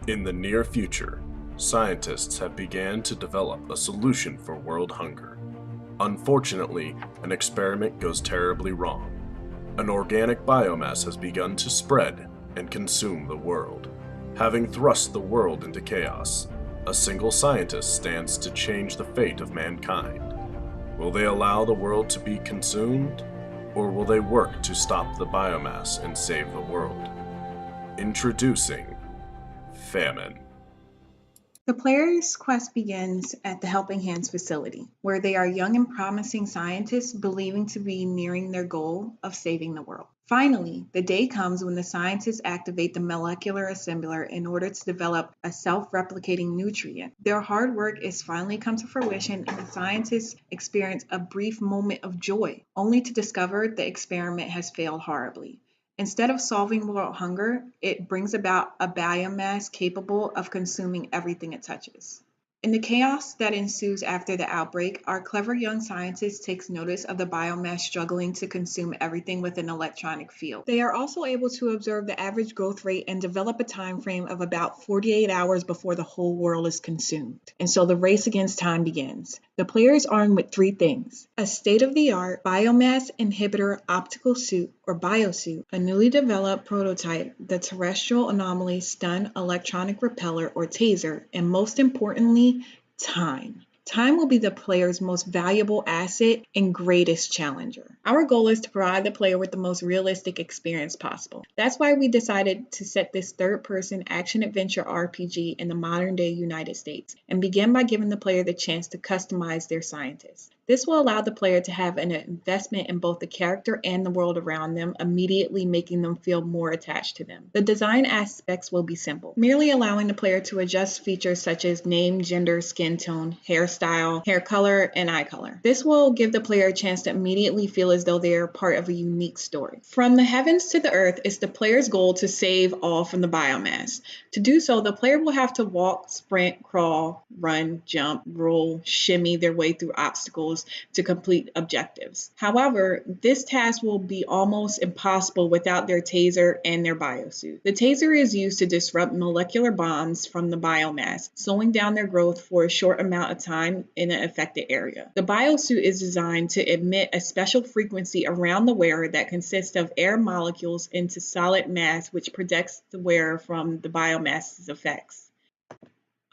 In the near future, scientists have begun to develop a solution for world hunger. Unfortunately, an experiment goes terribly wrong. An organic biomass has begun to spread and consume the world. Having thrust the world into chaos, a single scientist stands to change the fate of mankind. Will they allow the world to be consumed, or will they work to stop the biomass and save the world? Introducing Famine. The player's quest begins at the Helping Hands facility, where they are young and promising scientists believing to be nearing their goal of saving the world. Finally, the day comes when the scientists activate the molecular assembler in order to develop a self-replicating nutrient. Their hard work is finally come to fruition, and the scientists experience a brief moment of joy, only to discover the experiment has failed horribly. Instead of solving world hunger, it brings about a biomass capable of consuming everything it touches. In the chaos that ensues after the outbreak, our clever young scientist takes notice of the biomass struggling to consume everything with an electronic field. They are also able to observe the average growth rate and develop a time frame of about 48 hours before the whole world is consumed. And so the race against time begins. The player is armed with three things: a state-of-the-art biomass inhibitor optical suit or biosuit, a newly developed prototype, the terrestrial anomaly stun electronic repeller or taser, and most importantly, time. Time will be the player's most valuable asset and greatest challenger. Our goal is to provide the player with the most realistic experience possible. That's why we decided to set this third-person action-adventure RPG in the modern-day United States and begin by giving the player the chance to customize their scientist. This will allow the player to have an investment in both the character and the world around them, immediately making them feel more attached to them. The design aspects will be simple, merely allowing the player to adjust features such as name, gender, skin tone, hairstyle, hair color, and eye color. This will give the player a chance to immediately feel as though they are part of a unique story. From the heavens to the earth, it's the player's goal to save all from the biomass. To do so, the player will have to walk, sprint, crawl, run, jump, roll, shimmy their way through obstacles to complete objectives. However, this task will be almost impossible without their taser and their biosuit. The taser is used to disrupt molecular bonds from the biomass, slowing down their growth for a short amount of time in an affected area. The biosuit is designed to emit a special frequency around the wearer that consists of air molecules into solid mass, which protects the wearer from the biomass's effects.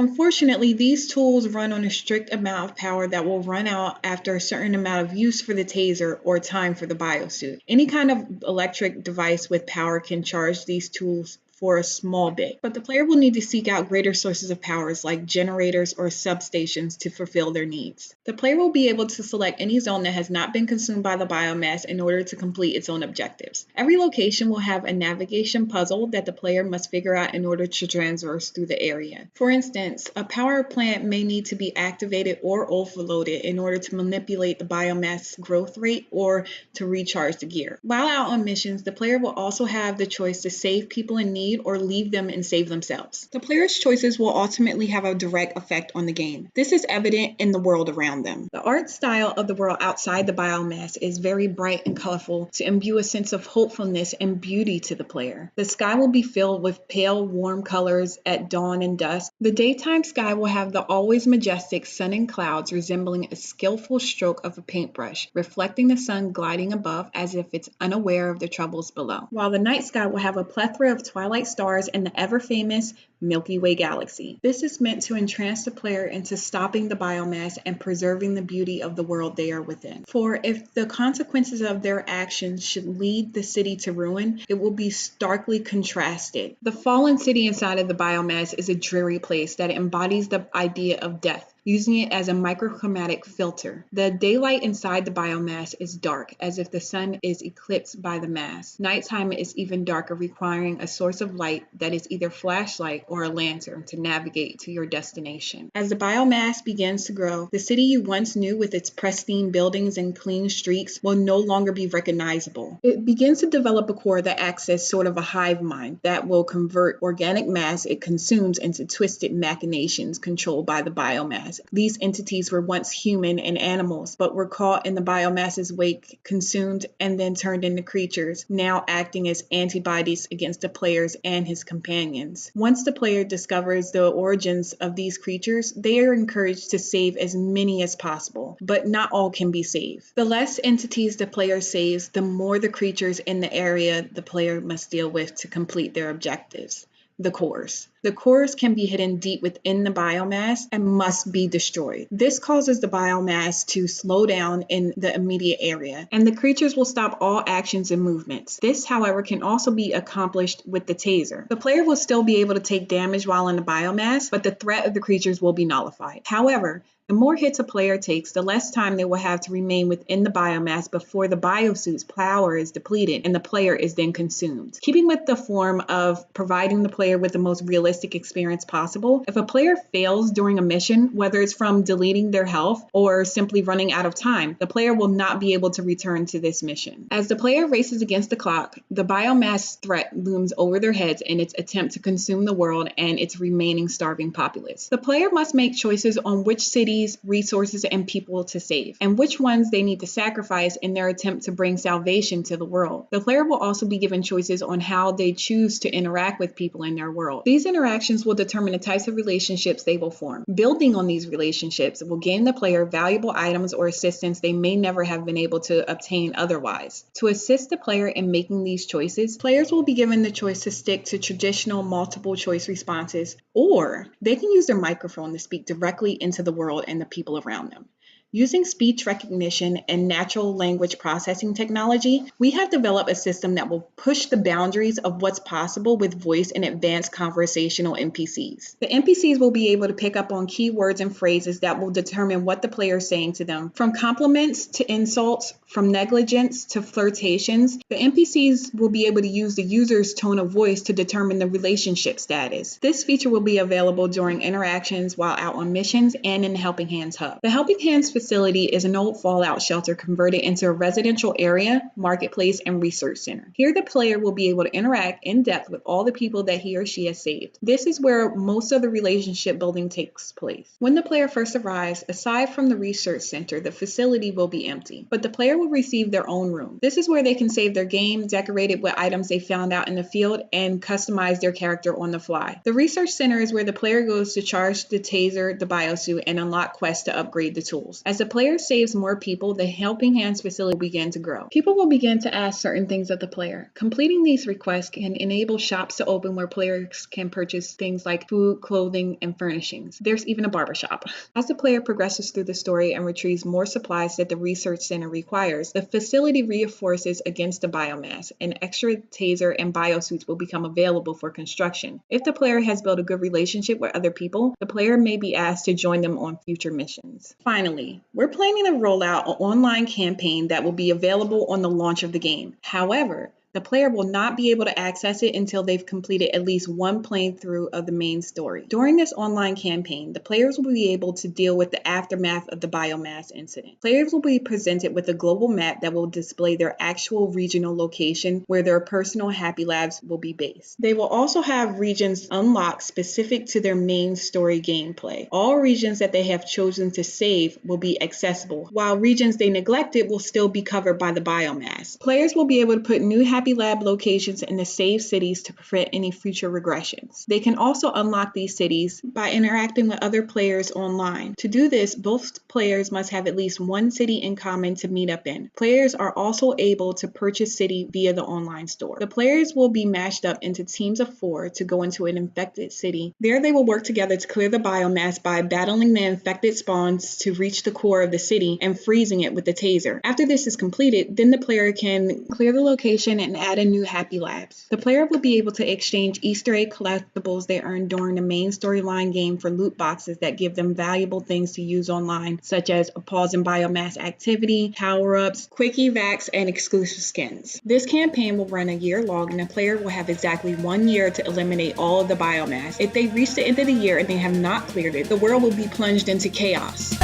Unfortunately, these tools run on a strict amount of power that will run out after a certain amount of use for the taser or time for the biosuit. Any kind of electric device with power can charge these tools for a small bit, but the player will need to seek out greater sources of powers like generators or substations to fulfill their needs. The player will be able to select any zone that has not been consumed by the biomass in order to complete its own objectives. Every location will have a navigation puzzle that the player must figure out in order to traverse through the area. For instance, a power plant may need to be activated or overloaded in order to manipulate the biomass growth rate or to recharge the gear. While out on missions, the player will also have the choice to save people in need or leave them and save themselves. The player's choices will ultimately have a direct effect on the game. This is evident in the world around them. The art style of the world outside the biomass is very bright and colorful to imbue a sense of hopefulness and beauty to the player. The sky will be filled with pale, warm colors at dawn and dusk. The daytime sky will have the always majestic sun and clouds resembling a skillful stroke of a paintbrush, reflecting the sun gliding above as if it's unaware of the troubles below. While the night sky will have a plethora of twilight stars and the ever-famous Milky Way galaxy. This is meant to entrance the player into stopping the biomass and preserving the beauty of the world they are within. For if the consequences of their actions should lead the city to ruin, it will be starkly contrasted. The fallen city inside of the biomass is a dreary place that embodies the idea of death, using it as a microchromatic filter. The daylight inside the biomass is dark, as if the sun is eclipsed by the mass. Nighttime is even darker, requiring a source of light that is either flashlight or a lantern to navigate to your destination. As the biomass begins to grow, the city you once knew with its pristine buildings and clean streets will no longer be recognizable. It begins to develop a core that acts as sort of a hive mind that will convert organic mass it consumes into twisted machinations controlled by the biomass. biomass. These entities were once human and animals, but were caught in the biomass's wake, consumed, and then turned into creatures, now acting as antibodies against the players and his companions. Once the player discovers the origins of these creatures, they are encouraged to save as many as possible, but not all can be saved. The less entities the player saves, the more the creatures in the area the player must deal with to complete their objectives. The cores. The cores can be hidden deep within the biomass and must be destroyed. This causes the biomass to slow down in the immediate area, and the creatures will stop all actions and movements. This, however, can also be accomplished with the taser. The player will still be able to take damage while in the biomass, but the threat of the creatures will be nullified. However, the more hits a player takes, the less time they will have to remain within the biomass before the biosuit's power is depleted and the player is then consumed. Keeping with the form of providing the player with the most realistic experience possible, if a player fails during a mission, whether it's from deleting their health or simply running out of time, the player will not be able to return to this mission. As the player races against the clock, the biomass threat looms over their heads in its attempt to consume the world and its remaining starving populace. The player must make choices on which cities, resources, and people to save, and which ones they need to sacrifice in their attempt to bring salvation to the world. The player will also be given choices on how they choose to interact with people in their world. These interactions will determine the types of relationships they will form. Building on these relationships will gain the player valuable items or assistance they may never have been able to obtain otherwise. To assist the player in making these choices, players will be given the choice to stick to traditional multiple choice responses, or they can use their microphone to speak directly into the world and the people around them. Using speech recognition and natural language processing technology, we have developed a system that will push the boundaries of what's possible with voice and advanced conversational NPCs. The NPCs will be able to pick up on keywords and phrases that will determine what the player is saying to them. From compliments to insults, from negligence to flirtations, the NPCs will be able to use the user's tone of voice to determine the relationship status. This feature will be available during interactions while out on missions and in the Helping Hands Hub. The Helping Hands facility is an old fallout shelter converted into a residential area, marketplace, and research center. Here the player will be able to interact in depth with all the people that he or she has saved. This is where most of the relationship building takes place. When the player first arrives, aside from the research center, the facility will be empty, but the player will receive their own room. This is where they can save their game, decorate it with items they found out in the field, and customize their character on the fly. The research center is where the player goes to charge the taser, the biosuit, and unlock quests to upgrade the tools. As the player saves more people, the Helping Hands facility will begin to grow. People will begin to ask certain things of the player. Completing these requests can enable shops to open where players can purchase things like food, clothing, and furnishings. There's even a barbershop. As the player progresses through the story and retrieves more supplies that the research center requires, the facility reinforces against the biomass, and extra taser and biosuits will become available for construction. If the player has built a good relationship with other people, the player may be asked to join them on future missions. Finally, we're planning to roll out an online campaign that will be available on the launch of the game. However, the player will not be able to access it until they've completed at least one playthrough of the main story. During this online campaign, the players will be able to deal with the aftermath of the biomass incident. Players will be presented with a global map that will display their actual regional location where their personal Happy Labs will be based. They will also have regions unlocked specific to their main story gameplay. All regions that they have chosen to save will be accessible, while regions they neglected will still be covered by the biomass. Players will be able to put new Happy Lab locations in the saved cities to prevent any future regressions. They can also unlock these cities by interacting with other players online. To do this, both players must have at least one city in common to meet up in. Players are also able to purchase city via the online store. The players will be matched up into teams of 4 to go into an infected city. There they will work together to clear the biomass by battling the infected spawns to reach the core of the city and freezing it with the taser. After this is completed, then the player can clear the location and add in new Happy Labs. The player will be able to exchange Easter egg collectibles they earned during the main storyline game for loot boxes that give them valuable things to use online, such as a pause in biomass activity, power-ups, quick evacs, and exclusive skins. This campaign will run a year long, and the player will have exactly 1 year to eliminate all of the biomass. If they reach the end of the year and they have not cleared it, the world will be plunged into chaos.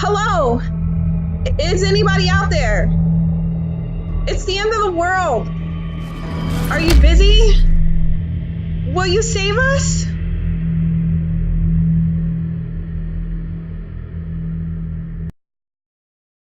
Hello? Is anybody out there? It's the end of the world. Are you busy? Will you save us?